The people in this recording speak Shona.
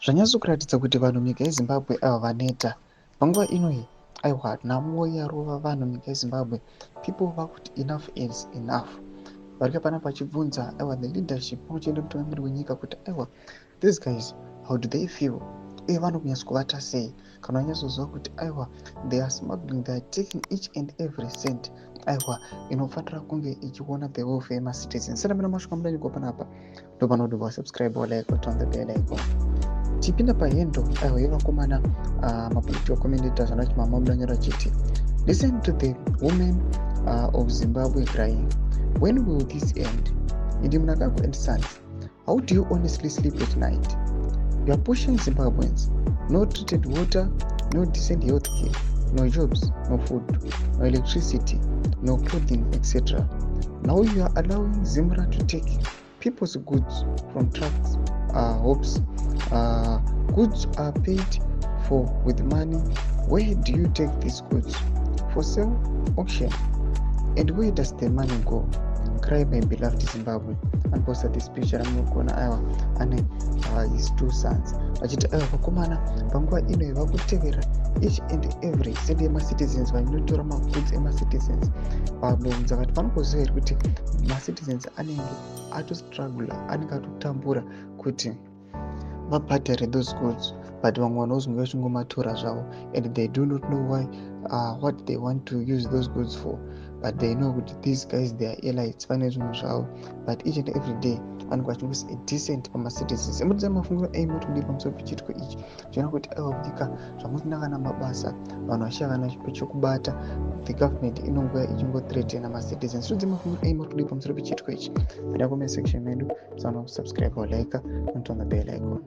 Zvanyatsokuratidza kuti vanhu munyika yeZimbabwe vaneta. Panguva ino iyi aiwa nhamo yarova vanhu munyika yeZimbabwe. People vakuti enough is enough. Vari panapa vachibvunza aiwa the leadership pamwechete nemutungamiri wenyika kuti aiwa these guys how do they feel, uye vanokunyatsokuvata sei kana vanyatsoziva kuti aiwa they are smuggling, they are taking each and every cent aiwa inofanira kunge ichiona the welfare yemacitizens. Saka mina masvika muda nyiko panapa ndopanodiwa subscribe or like or turn the bell icon. Tipinda pahendo aiwa yevakomana mapolitical commentators anoti mamabuda nyora chiti listen to the women of Zimbabwe crying, when will this end? Idi Mnangagwa and sons, how do you honestly sleep at night? You are pushing Zimbabweans, no treated water, no decent health care, no jobs, no food, no electricity, no clothing, etc. Now you are allowing Zimra to take people's goods from trucks, hopes. Goods are paid for with money. Where do you take these goods? For sale, auction. And where does the money go? Cry my beloved Zimbabwe. And posted this picture amukona aiwa ane his two sons achiti aiwa vakomana panguva ino vakutevera each and every cent yemacitizens vanotora magoods emacitizens vabvunza kuti vanokuziva here kuti macitizens anenge atostrugula, anenge atotambura kuti vabhadhare those goods, but vamwe vanozonge vachingomatora zvavo and they do not know why what they want to use those goods for, but they know kuti these guys they are elites, vane zvinhu zvavo, but each and every day vanenge vachingoisa decent pamacitizens. Emutidza mafungiro aimoti kudii pamusoro pechitiko ichi chiona kuti aiwa munyika zvamusina kana mabasa, vanhu vashaya kana pechokubata, the government inongoya ichingotreatena macitizens. Todzi mafungiro aimoti kudii pamusoro pechitiko ichi? Vada comment section medu, musana kusubscribe or like and turn the bell icon.